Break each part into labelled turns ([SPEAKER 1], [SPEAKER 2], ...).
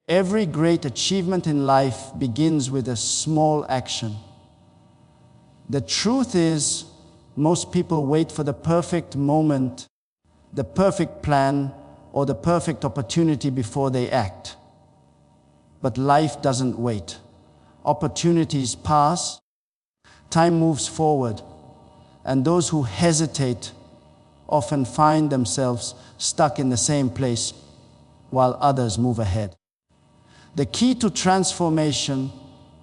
[SPEAKER 1] Every great achievement in life begins with a small action. The truth is, most people wait for the perfect moment, the perfect plan, or the perfect opportunity before they act. But life doesn't wait. Opportunities pass, time moves forward, and those who hesitate often find themselves stuck in the same place while others move ahead. The key to transformation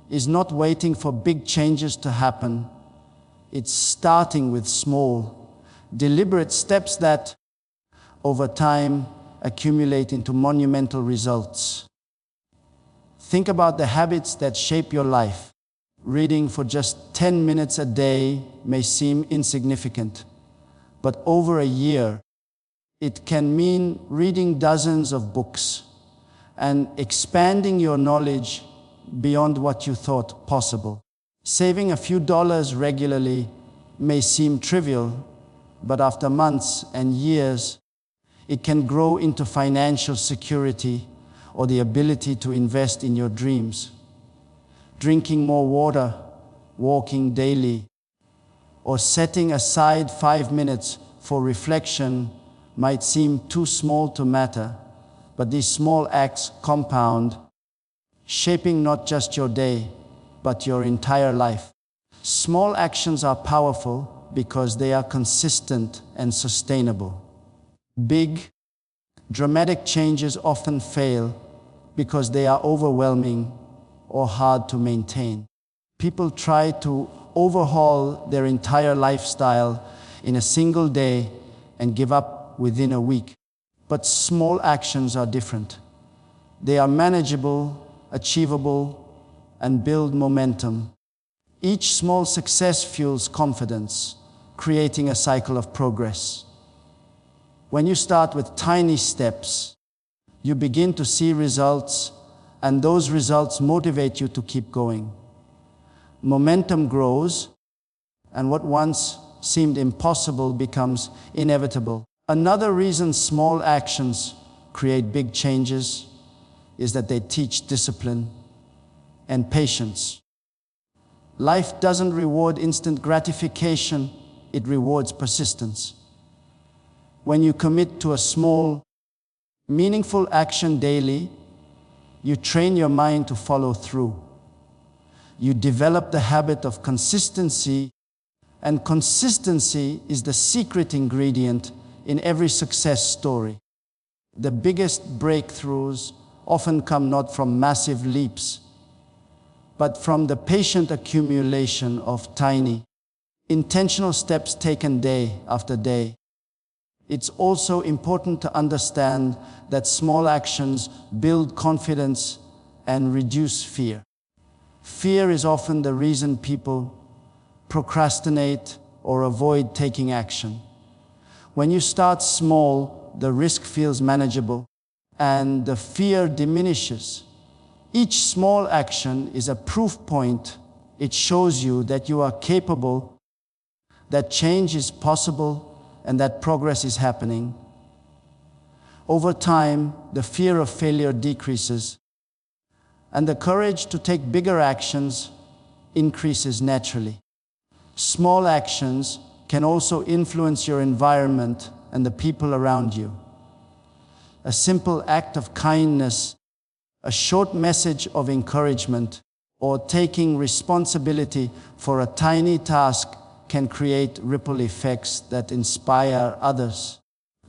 [SPEAKER 1] is not waiting for big changes to happen. It's starting with small, deliberate steps that, over time, accumulate into monumental results. Think about the habits that shape your life. Reading for just 10 minutes a day may seem insignificant, but over a year, it can mean reading dozens of books and expanding your knowledge beyond what you thought possible. Saving a few dollars regularly may seem trivial, but after months and years, it can grow into financial security or the ability to invest in your dreams. Drinking more water, walking daily, or setting aside 5 minutes for reflection might seem too small to matter, but these small acts compound, shaping not just your day, but your entire life. Small actions are powerful because they are consistent and sustainable. Big, dramatic changes often fail because they are overwhelming or hard to maintain. People try to overhaul their entire lifestyle in a single day and give up within a week. But small actions are different. They are manageable, achievable, and build momentum. Each small success fuels confidence, creating a cycle of progress. When you start with tiny steps, you begin to see results, and those results motivate you to keep going. Momentum grows, and what once seemed impossible becomes inevitable. Another reason small actions create big changes is that they teach discipline and patience. Life doesn't reward instant gratification, it rewards persistence. When you commit to a small, meaningful action daily, you train your mind to follow through. You develop the habit of consistency, and consistency is the secret ingredient in every success story. The biggest breakthroughs often come not from massive leaps, but from the patient accumulation of tiny, intentional steps taken day after day. It's also important to understand that small actions build confidence and reduce fear. Fear is often the reason people procrastinate or avoid taking action. When you start small, the risk feels manageable and the fear diminishes. Each small action is a proof point. It shows you that you are capable, that change is possible, and that progress is happening. Over time, the fear of failure decreases, and the courage to take bigger actions increases naturally. Small actions can also influence your environment and the people around you. A simple act of kindness, a short message of encouragement, or taking responsibility for a tiny task can create ripple effects that inspire others.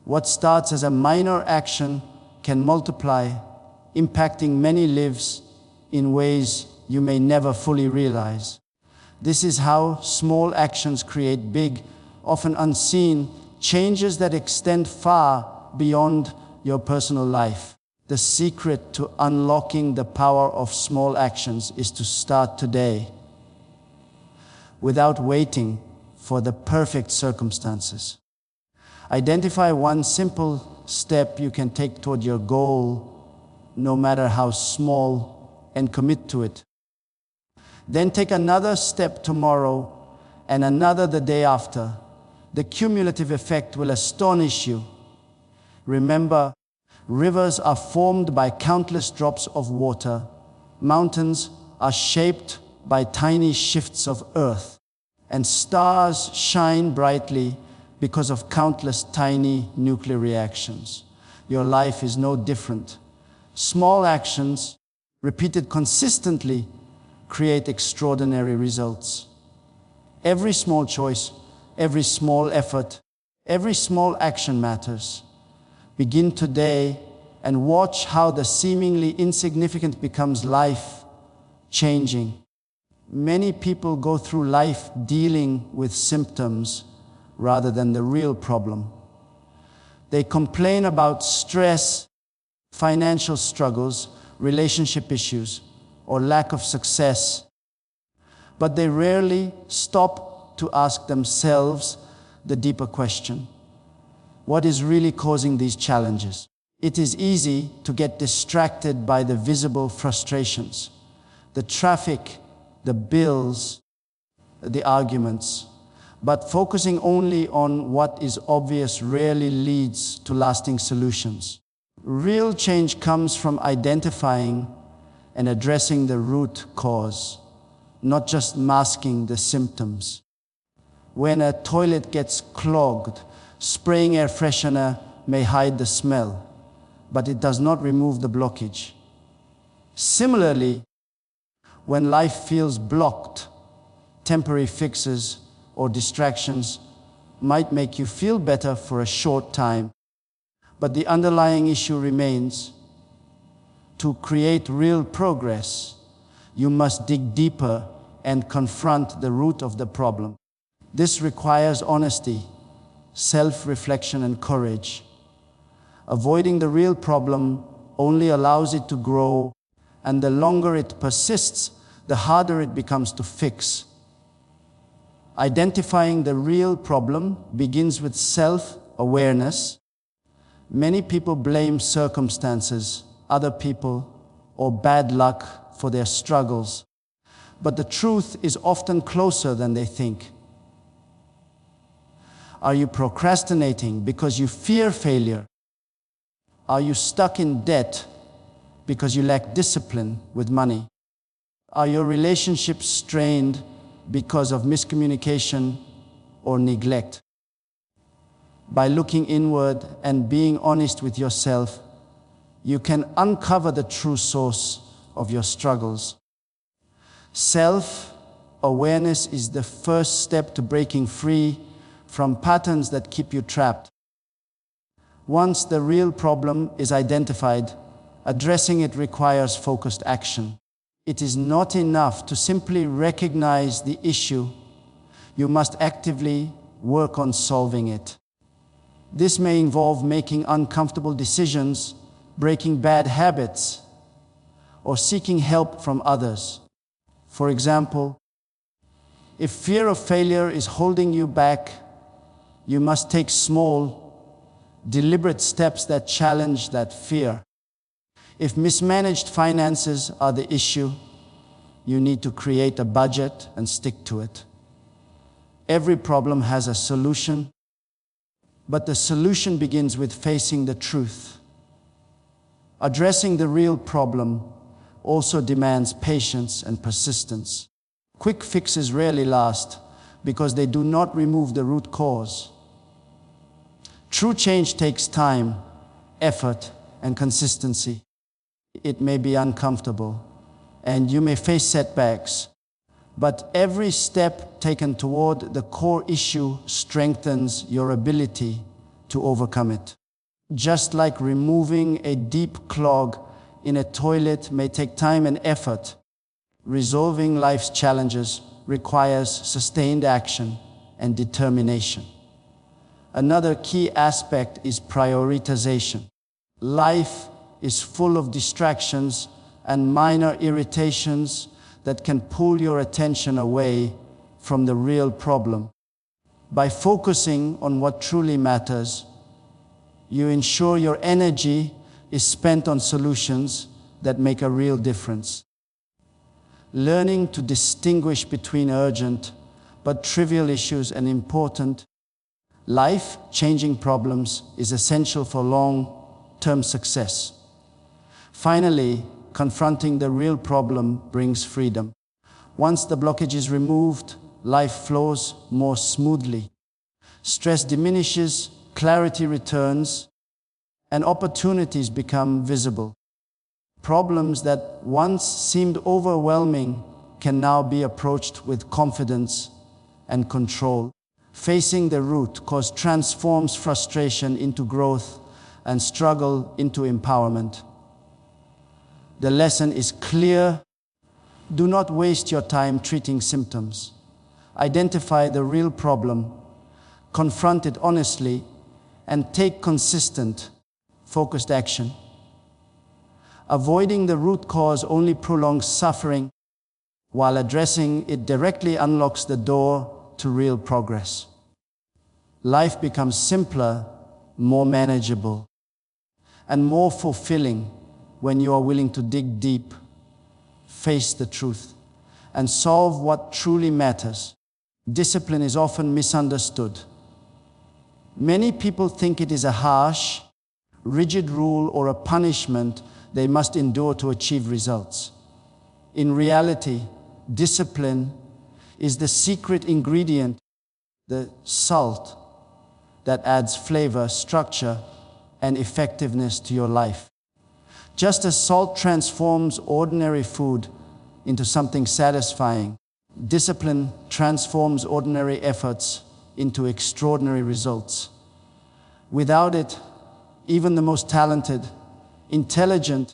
[SPEAKER 1] What starts as a minor action can multiply, impacting many lives in ways you may never fully realize. This is how small actions create big, often unseen, changes that extend far beyond your personal life. The secret to unlocking the power of small actions is to start today, without waiting for the perfect circumstances. Identify one simple step you can take toward your goal, no matter how small, and commit to it. Then take another step tomorrow and another the day after. The cumulative effect will astonish you. Remember, Rivers are formed by countless drops of water. Mountains are shaped by tiny shifts of earth. And stars shine brightly because of countless tiny nuclear reactions. Your life is no different. Small actions, repeated consistently, create extraordinary results. Every small choice, every small effort, every small action matters. Begin today and watch how the seemingly insignificant becomes life-changing. Many people go through life dealing with symptoms rather than the real problem. They complain about stress, financial struggles, relationship issues, or lack of success, but they rarely stop to ask themselves the deeper question: what is really causing these challenges? It is easy to get distracted by the visible frustrations, the traffic, the bills, the arguments, but focusing only on what is obvious rarely leads to lasting solutions. Real change comes from identifying and addressing the root cause, not just masking the symptoms. When a toilet gets clogged, spraying air freshener may hide the smell, but it does not remove the blockage. Similarly, when life feels blocked, temporary fixes or distractions might make you feel better for a short time, but the underlying issue remains. To create real progress, you must dig deeper and confront the root of the problem. This requires honesty, self-reflection, and courage. Avoiding the real problem only allows it to grow, and the longer it persists, the harder it becomes to fix. Identifying the real problem begins with self-awareness. Many people blame circumstances, other people, or bad luck for their struggles, but the truth is often closer than they think. Are you procrastinating because you fear failure? Are you stuck in debt because you lack discipline with money? Are your relationships strained because of miscommunication or neglect? By looking inward and being honest with yourself, you can uncover the true source of your struggles. Self-awareness is the first step to breaking free from patterns that keep you trapped. Once the real problem is identified, addressing it requires focused action. It is not enough to simply recognize the issue. You must actively work on solving it. This may involve making uncomfortable decisions, breaking bad habits, or seeking help from others. For example, if fear of failure is holding you back, you must take small, deliberate steps that challenge that fear. If mismanaged finances are the issue, you need to create a budget and stick to it. Every problem has a solution, but the solution begins with facing the truth. Addressing the real problem also demands patience and persistence. Quick fixes rarely last because they do not remove the root cause. True change takes time, effort, and consistency. It may be uncomfortable, and you may face setbacks, but every step taken toward the core issue strengthens your ability to overcome it. Just like removing a deep clog in a toilet may take time and effort, resolving life's challenges requires sustained action and determination. Another key aspect is prioritization. Life is full of distractions and minor irritations that can pull your attention away from the real problem. By focusing on what truly matters, you ensure your energy is spent on solutions that make a real difference. Learning to distinguish between urgent but trivial issues and important, life-changing problems is essential for long-term success. Finally, confronting the real problem brings freedom. Once the blockage is removed, life flows more smoothly. Stress diminishes, clarity returns, and opportunities become visible. Problems that once seemed overwhelming can now be approached with confidence and control. Facing the root cause transforms frustration into growth and struggle into empowerment. The lesson is clear. Do not waste your time treating symptoms. Identify the real problem, confront it honestly, and take consistent, focused action. Avoiding the root cause only prolongs suffering, while addressing it directly unlocks the door to real progress. Life becomes simpler, more manageable, and more fulfilling when you are willing to dig deep, face the truth, and solve what truly matters. Discipline is often misunderstood. Many people think it is a harsh, rigid rule or a punishment they must endure to achieve results. In reality, discipline is the secret ingredient, the salt that adds flavor, structure, and effectiveness to your life. Just as salt transforms ordinary food into something satisfying, discipline transforms ordinary efforts into extraordinary results. Without it, even the most talented, intelligent,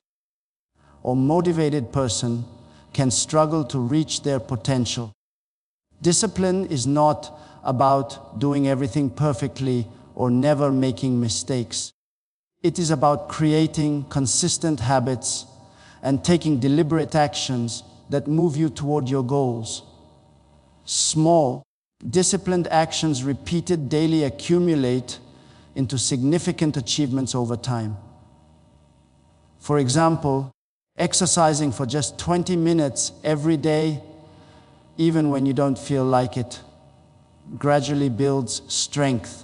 [SPEAKER 1] or motivated person can struggle to reach their potential. Discipline is not about doing everything perfectly or never making mistakes. It is about creating consistent habits and taking deliberate actions that move you toward your goals. Small, disciplined actions repeated daily accumulate into significant achievements over time. For example, exercising for just 20 minutes every day, even when you don't feel like it, gradually builds strength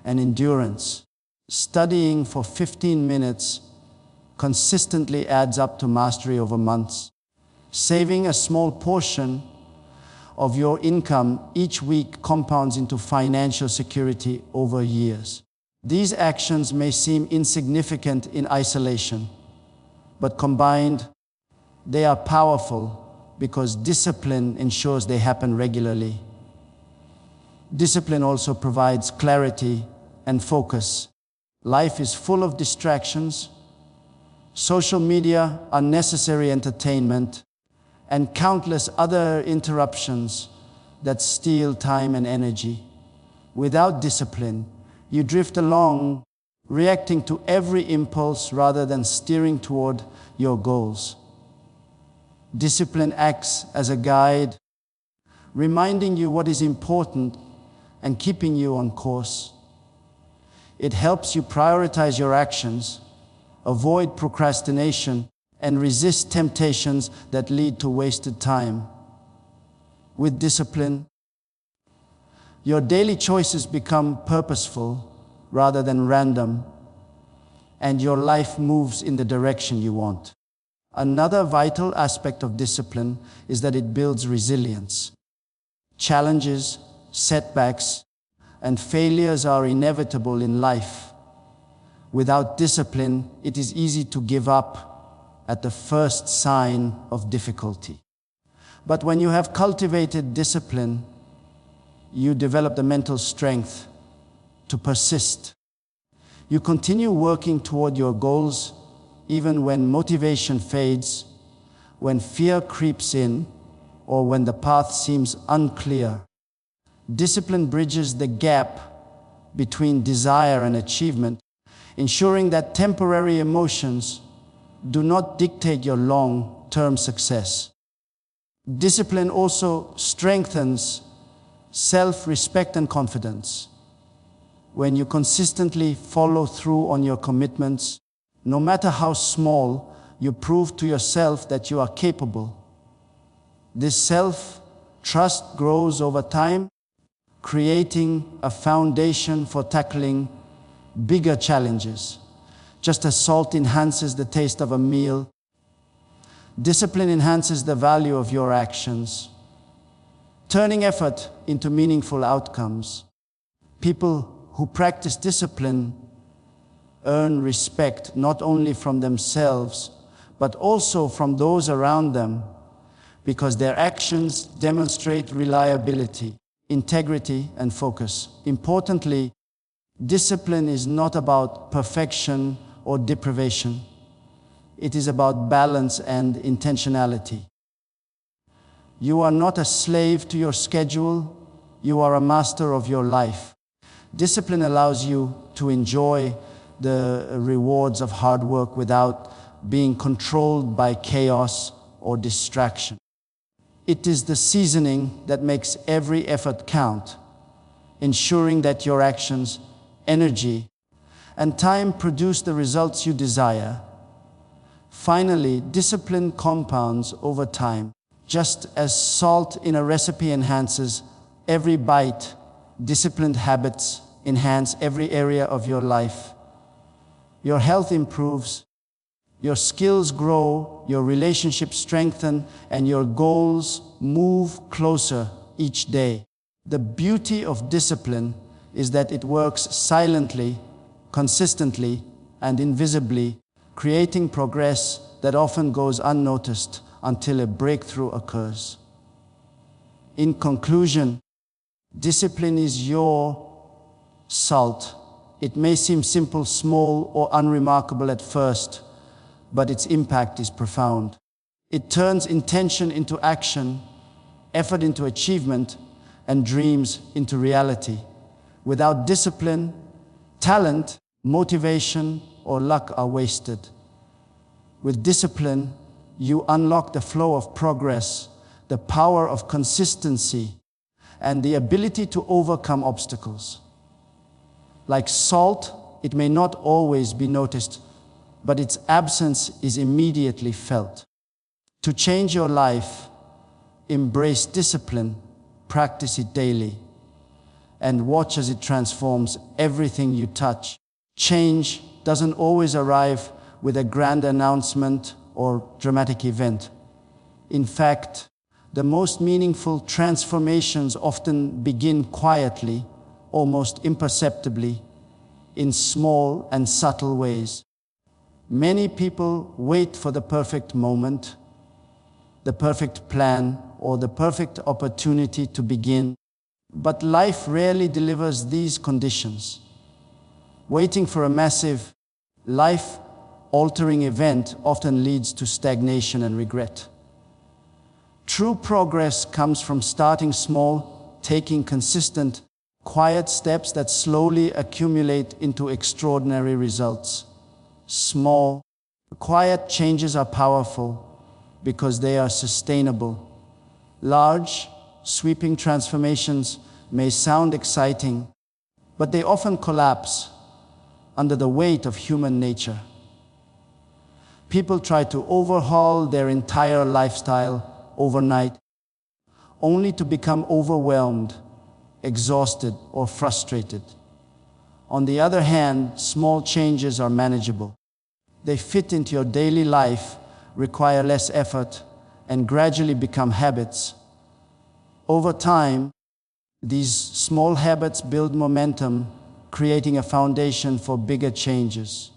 [SPEAKER 1] and endurance. Studying for 15 minutes consistently adds up to mastery over months. Saving a small portion of your income each week compounds into financial security over years. These actions may seem insignificant in isolation, but combined, they are powerful because discipline ensures they happen regularly. Discipline also provides clarity and focus. Life is full of distractions, social media, unnecessary entertainment, and countless other interruptions that steal time and energy. Without discipline, you drift along, reacting to every impulse rather than steering toward your goals. Discipline acts as a guide, reminding you what is important and keeping you on course. It helps you prioritize your actions, avoid procrastination, and resist temptations that lead to wasted time. With discipline, your daily choices become purposeful rather than random, and your life moves in the direction you want. Another vital aspect of discipline is that it builds resilience. Challenges, setbacks, and failures are inevitable in life. Without discipline, it is easy to give up at the first sign of difficulty. But when you have cultivated discipline, you develop the mental strength to persist. You continue working toward your goals even when motivation fades, when fear creeps in, or when the path seems unclear. Discipline bridges the gap between desire and achievement, ensuring that temporary emotions do not dictate your long-term success. Discipline also strengthens self-respect and confidence. When you consistently follow through on your commitments, no matter how small, you prove to yourself that you are capable. This self-trust grows over time, creating a foundation for tackling bigger challenges. Just as salt enhances the taste of a meal, discipline enhances the value of your actions, turning effort into meaningful outcomes. People who practice discipline earn respect not only from themselves, but also from those around them, because their actions demonstrate reliability, integrity, and focus. Importantly, discipline is not about perfection or deprivation. It is about balance and intentionality. You are not a slave to your schedule, you are a master of your life. Discipline allows you to enjoy the rewards of hard work without being controlled by chaos or distraction. It is the seasoning that makes every effort count, ensuring that your actions, energy, and time produce the results you desire. Finally, discipline compounds over time. Just as salt in a recipe enhances every bite, disciplined habits enhance every area of your life. Your health improves, your skills grow, your relationships strengthen, and your goals move closer each day. The beauty of discipline is that it works silently, consistently, and invisibly, creating progress that often goes unnoticed until a breakthrough occurs. In conclusion, discipline is your salt. It may seem simple, small, or unremarkable at first, but its impact is profound. It turns intention into action, effort into achievement, and dreams into reality. Without discipline, talent, motivation, or luck are wasted. With discipline, you unlock the flow of progress, the power of consistency, and the ability to overcome obstacles. Like salt, it may not always be noticed, but its absence is immediately felt. To change your life, embrace discipline, practice it daily, and watch as it transforms everything you touch. Change doesn't always arrive with a grand announcement or dramatic event. In fact, the most meaningful transformations often begin quietly, almost imperceptibly, in small and subtle ways. Many people wait for the perfect moment, the perfect plan, or the perfect opportunity to begin, but life rarely delivers these conditions. Waiting for a massive, life-altering event often leads to stagnation and regret. True progress comes from starting small, taking consistent, quiet steps that slowly accumulate into extraordinary results. Small, quiet changes are powerful because they are sustainable. Large, sweeping transformations may sound exciting, but they often collapse under the weight of human nature. People try to overhaul their entire lifestyle overnight, only to become overwhelmed, exhausted, or frustrated. On the other hand, small changes are manageable. They fit into your daily life, require less effort, and gradually become habits. Over time, these small habits build momentum, creating a foundation for bigger changes.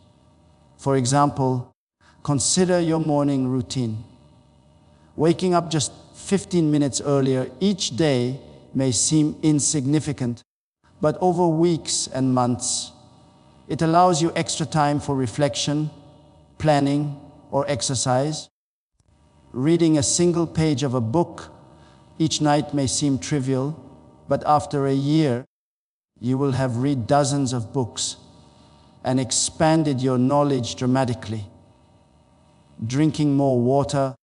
[SPEAKER 1] For example, consider your morning routine. Waking up just 15 minutes earlier each day may seem insignificant, but over weeks and months, it allows you extra time for reflection, planning, or exercise. Reading a single page of a book each night may seem trivial, but after a year, you will have read dozens of books and expanded your knowledge dramatically. Drinking more water,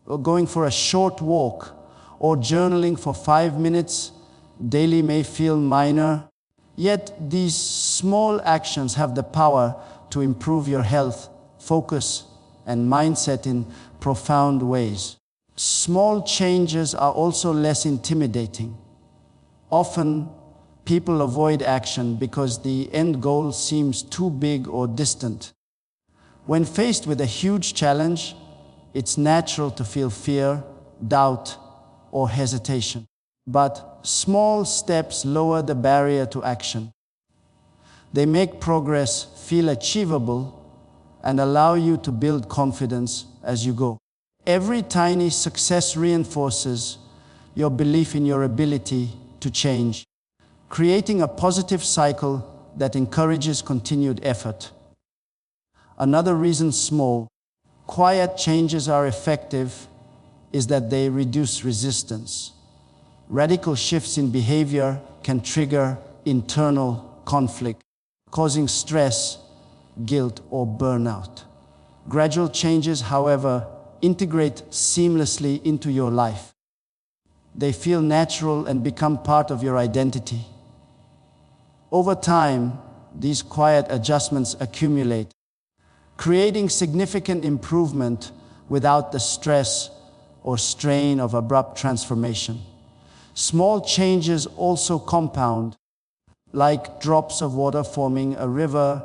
[SPEAKER 1] or going for a short walk, or journaling for 5 minutes daily may feel minor, yet these small actions have the power to improve your health, focus, and mindset in profound ways. Small changes are also less intimidating. Often, people avoid action because the end goal seems too big or distant. When faced with a huge challenge, it's natural to feel fear, doubt, or hesitation. But small steps lower the barrier to action. They make progress feel achievable and allow you to build confidence as you go. Every tiny success reinforces your belief in your ability to change, creating a positive cycle that encourages continued effort. Another reason small, quiet changes are effective is that they reduce resistance. Radical shifts in behavior can trigger internal conflict, causing stress, guilt, or burnout. Gradual changes, however, integrate seamlessly into your life. They feel natural and become part of your identity. Over time, these quiet adjustments accumulate, creating significant improvement without the stress or strain of abrupt transformation. Small changes also compound, like drops of water forming a river.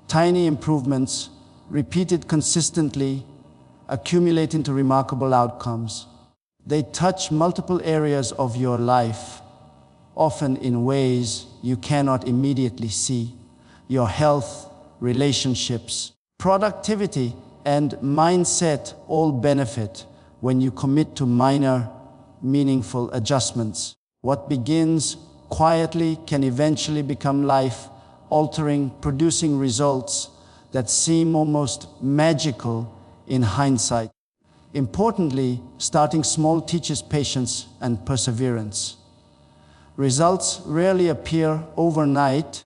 [SPEAKER 1] Tiny improvements, repeated consistently, accumulate into remarkable outcomes. They touch multiple areas of your life, often in ways you cannot immediately see. Your health, relationships, productivity, and mindset all benefit when you commit to minor, meaningful adjustments. What begins quietly can eventually become life-altering, producing results that seem almost magical in hindsight. Importantly, starting small teaches patience and perseverance. Results rarely appear overnight,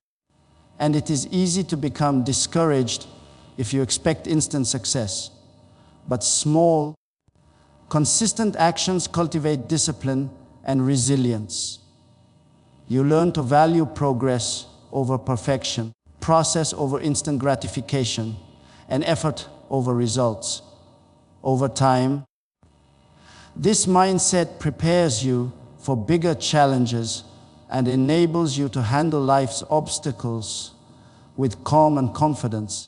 [SPEAKER 1] and it is easy to become discouraged if you expect instant success. But small, consistent actions cultivate discipline and resilience. You learn to value progress over perfection, process over instant gratification, and effort over results. Over time, this mindset prepares you for bigger challenges and enables you to handle life's obstacles with calm and confidence.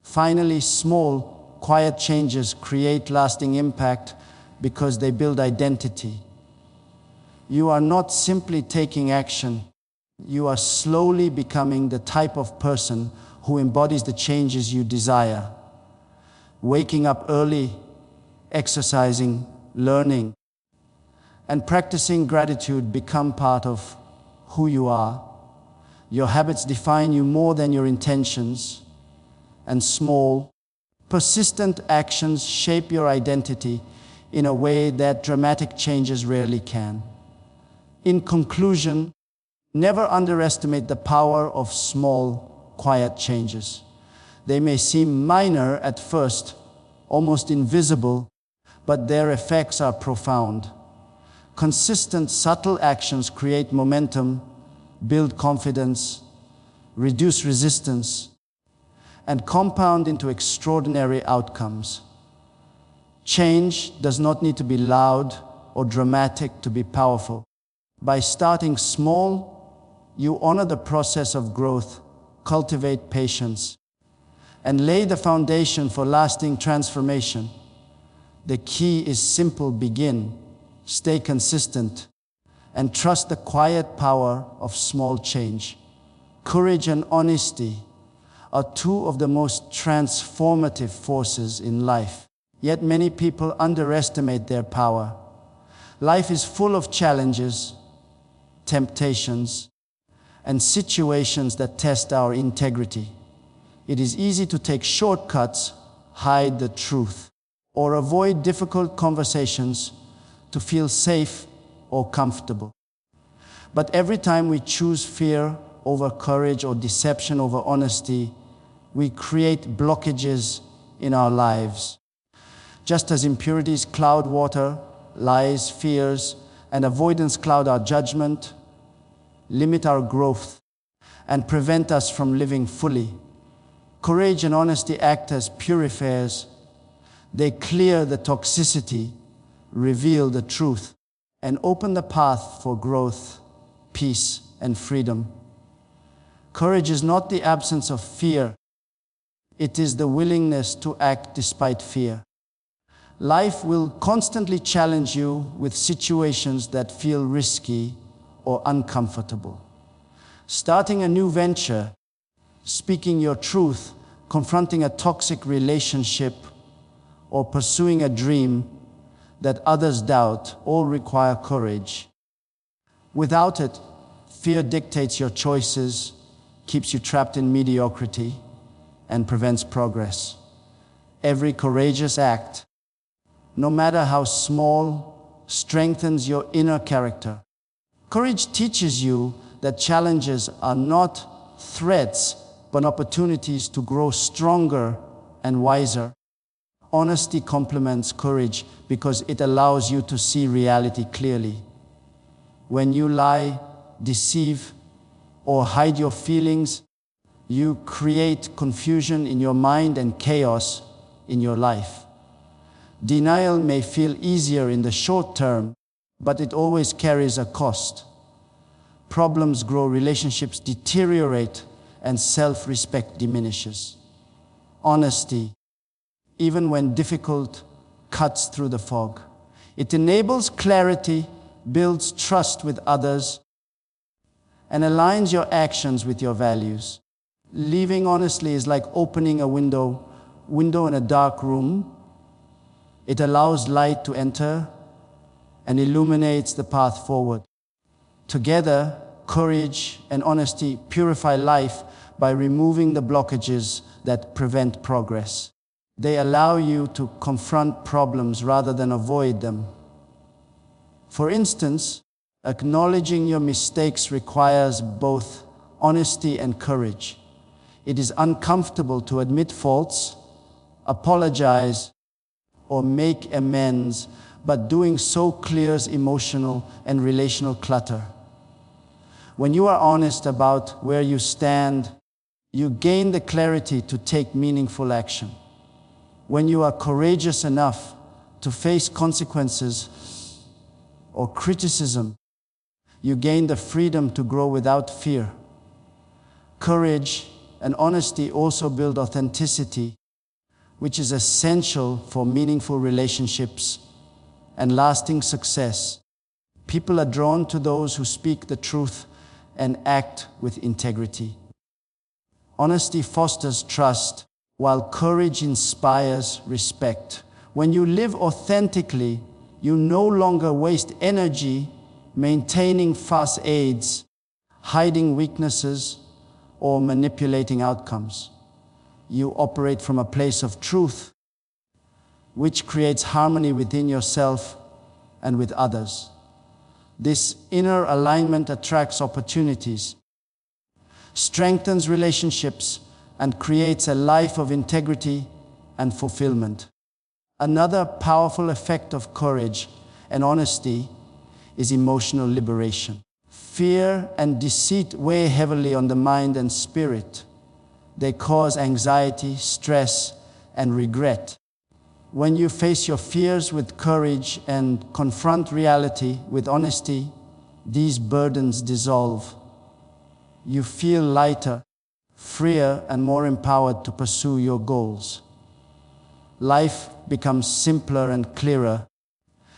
[SPEAKER 1] Finally, small, quiet changes create lasting impact because they build identity. You are not simply taking action. You are slowly becoming the type of person who embodies the changes you desire. Waking up early, exercising, learning, and practicing gratitude become part of who you are. Your habits define you more than your intentions, and small, persistent actions shape your identity in a way that dramatic changes rarely can. In conclusion, never underestimate the power of small, quiet changes. They may seem minor at first, almost invisible, but their effects are profound. Consistent, subtle actions create momentum, build confidence, reduce resistance, and compound into extraordinary outcomes. Change does not need to be loud or dramatic to be powerful. By starting small, you honor the process of growth, cultivate patience, and lay the foundation for lasting transformation. The key is simple: begin, stay consistent, and trust the quiet power of small change. Courage and honesty are two of the most transformative forces in life. Yet many people underestimate their power. Life is full of challenges, temptations, and situations that test our integrity. It is easy to take shortcuts, hide the truth, or avoid difficult conversations to feel safe or comfortable. But every time we choose fear over courage or deception over honesty, we create blockages in our lives. Just as impurities cloud water, lies, fears, and avoidance cloud our judgment, limit our growth, and prevent us from living fully. Courage and honesty act as purifiers. They clear the toxicity, reveal the truth, and open the path for growth, peace, and freedom. Courage is not the absence of fear. It is the willingness to act despite fear. Life will constantly challenge you with situations that feel risky or uncomfortable. Starting a new venture, speaking your truth, confronting a toxic relationship, or pursuing a dream that others doubt all require courage. Without it, fear dictates your choices, keeps you trapped in mediocrity, and prevents progress. Every courageous act, no matter how small, strengthens your inner character. Courage teaches you that challenges are not threats, but opportunities to grow stronger and wiser. Honesty complements courage because it allows you to see reality clearly. When you lie, deceive, or hide your feelings, you create confusion in your mind and chaos in your life. Denial may feel easier in the short term, but it always carries a cost. Problems grow, relationships deteriorate, and self-respect diminishes. Honesty, even when difficult, cuts through the fog. It enables clarity, builds trust with others, and aligns your actions with your values. Living honestly is like opening a window in a dark room. It allows light to enter and illuminates the path forward. Together, courage and honesty purify life by removing the blockages that prevent progress. They allow you to confront problems rather than avoid them. For instance, acknowledging your mistakes requires both honesty and courage. It is uncomfortable to admit faults, apologize, or make amends, but doing so clears emotional and relational clutter. When you are honest about where you stand, you gain the clarity to take meaningful action. When you are courageous enough to face consequences or criticism, you gain the freedom to grow without fear. Courage and honesty also build authenticity, which is essential for meaningful relationships and lasting success. People are drawn to those who speak the truth and act with integrity. Honesty fosters trust, while courage inspires respect. When you live authentically, you no longer waste energy maintaining facades, hiding weaknesses, or manipulating outcomes. You operate from a place of truth, which creates harmony within yourself and with others. This inner alignment attracts opportunities, strengthens relationships, and creates a life of integrity and fulfillment. Another powerful effect of courage and honesty is emotional liberation. Fear and deceit weigh heavily on the mind and spirit. They cause anxiety, stress, and regret. When you face your fears with courage and confront reality with honesty, these burdens dissolve. You feel lighter, freer, and more empowered to pursue your goals. Life becomes simpler and clearer,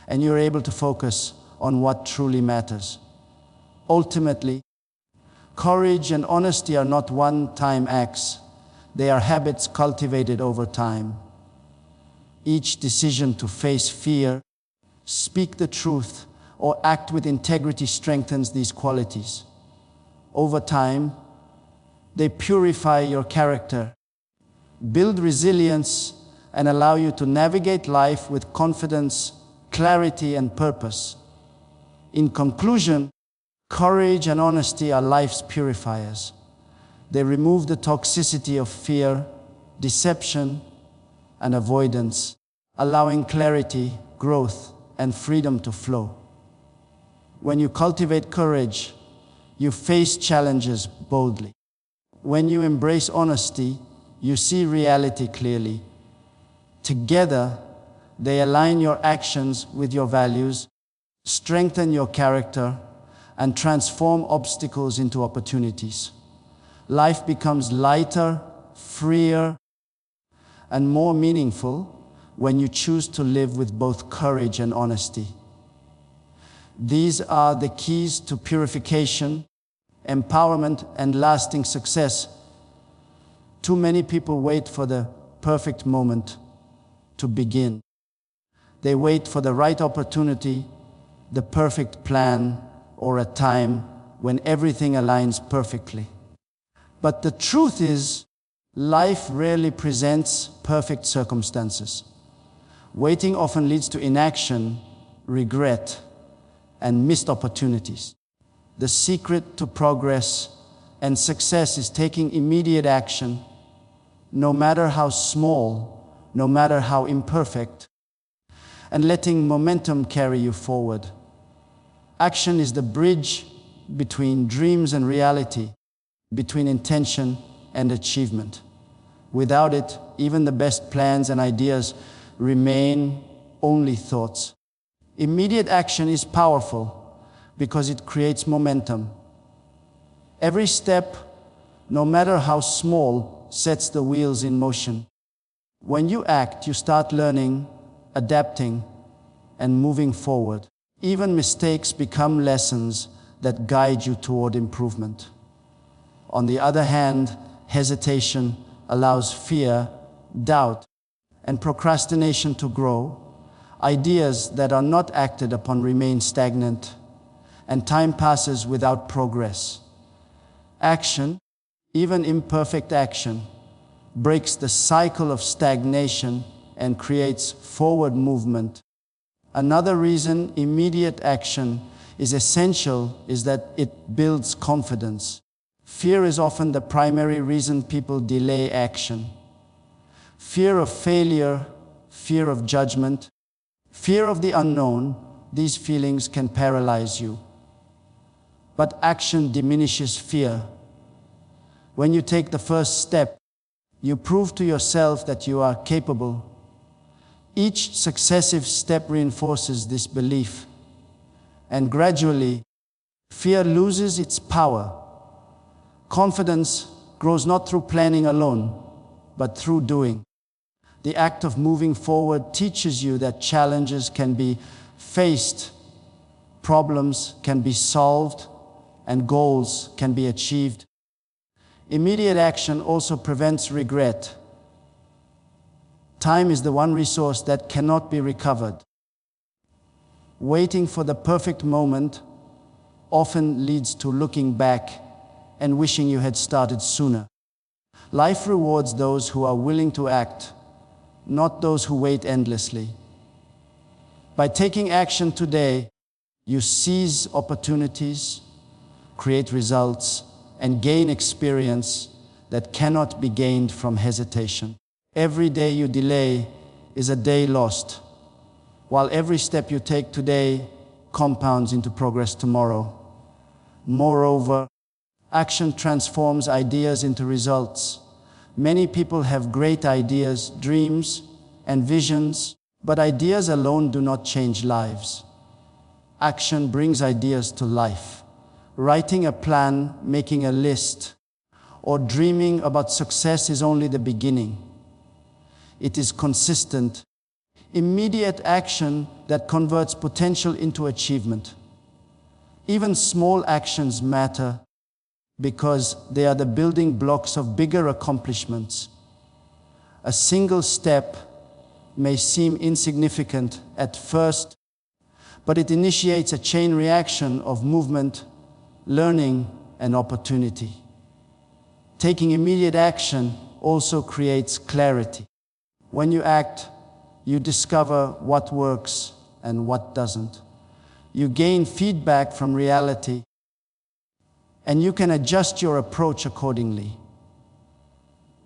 [SPEAKER 1] and you're able to focus on what truly matters. Ultimately, courage and honesty are not one-time acts. They are habits cultivated over time. Each decision to face fear, speak the truth, or act with integrity strengthens these qualities. Over time, they purify your character, build resilience, and allow you to navigate life with confidence, clarity, and purpose. In conclusion, courage and honesty are life's purifiers. They remove the toxicity of fear, deception, and avoidance, allowing clarity, growth, and freedom to flow. When you cultivate courage, you face challenges boldly. When you embrace honesty, you see reality clearly. Together, they align your actions with your values, strengthen your character, and transform obstacles into opportunities. Life becomes lighter, freer, and more meaningful when you choose to live with both courage and honesty. These are the keys to purification, empowerment, and lasting success. Too many people wait for the perfect moment to begin. They wait for the right opportunity, the perfect plan, or a time when everything aligns perfectly. But the truth is, life rarely presents perfect circumstances. Waiting often leads to inaction, regret, and missed opportunities. The secret to progress and success is taking immediate action, no matter how small, no matter how imperfect, and letting momentum carry you forward. Action is the bridge between dreams and reality, between intention and achievement. Without it, even the best plans and ideas remain only thoughts. Immediate action is powerful because it creates momentum. Every step, no matter how small, sets the wheels in motion. When you act, you start learning, adapting, and moving forward. Even mistakes become lessons that guide you toward improvement. On the other hand, hesitation allows fear, doubt, and procrastination to grow. Ideas that are not acted upon remain stagnant, and time passes without progress. Action, even imperfect action, breaks the cycle of stagnation and creates forward movement. Another reason immediate action is essential is that it builds confidence. Fear is often the primary reason people delay action. Fear of failure, fear of judgment, fear of the unknown, these feelings can paralyze you. But action diminishes fear. When you take the first step, you prove to yourself that you are capable. Each successive step reinforces this belief, and gradually, fear loses its power. Confidence grows not through planning alone, but through doing. The act of moving forward teaches you that challenges can be faced, problems can be solved, and goals can be achieved. Immediate action also prevents regret. Time is the one resource that cannot be recovered. Waiting for the perfect moment often leads to looking back and wishing you had started sooner. Life rewards those who are willing to act, not those who wait endlessly. By taking action today, you seize opportunities, create results, and gain experience that cannot be gained from hesitation. Every day you delay is a day lost, while every step you take today compounds into progress tomorrow. Moreover, action transforms ideas into results. Many people have great ideas, dreams, and visions, but ideas alone do not change lives. Action brings ideas to life. Writing a plan, making a list, or dreaming about success is only the beginning. It is consistent, immediate action that converts potential into achievement. Even small actions matter because they are the building blocks of bigger accomplishments. A single step may seem insignificant at first, but it initiates a chain reaction of movement, learning, and opportunity. Taking immediate action also creates clarity. When you act, you discover what works and what doesn't. You gain feedback from reality, and you can adjust your approach accordingly.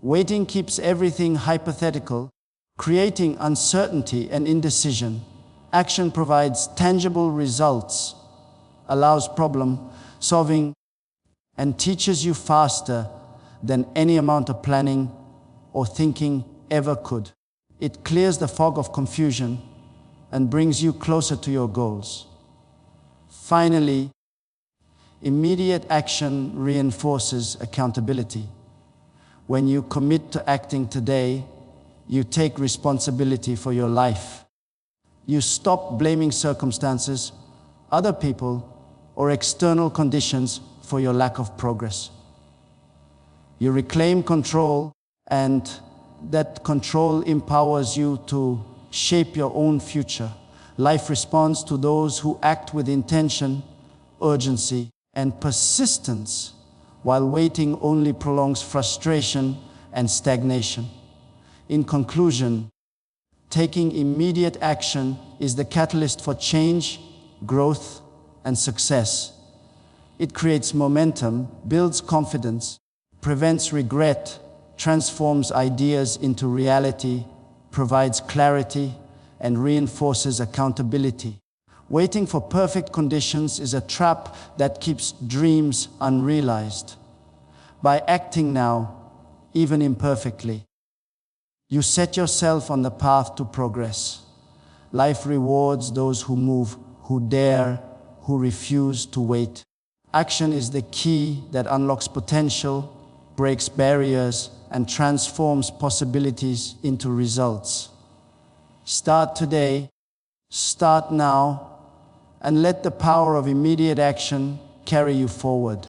[SPEAKER 1] Waiting keeps everything hypothetical, creating uncertainty and indecision. Action provides tangible results, allows problem solving, and teaches you faster than any amount of planning or thinking ever could. It clears the fog of confusion and brings you closer to your goals. Finally, immediate action reinforces accountability. When you commit to acting today, You take responsibility for your life. You stop blaming circumstances, other people, or external conditions for your lack of progress. You reclaim control, and that control empowers you to shape your own future. Life responds to those who act with intention, urgency, and persistence, while waiting only prolongs frustration and stagnation. In conclusion, taking immediate action is the catalyst for change, growth, and success. It creates momentum, builds confidence, prevents regret, transforms ideas into reality, provides clarity, and reinforces accountability. Waiting for perfect conditions is a trap that keeps dreams unrealized. By acting now, even imperfectly, you set yourself on the path to progress. Life rewards those who move, who dare, who refuse to wait. Action is the key that unlocks potential, breaks barriers, and transforms possibilities into results. Start today, start now, and let the power of immediate action carry you forward.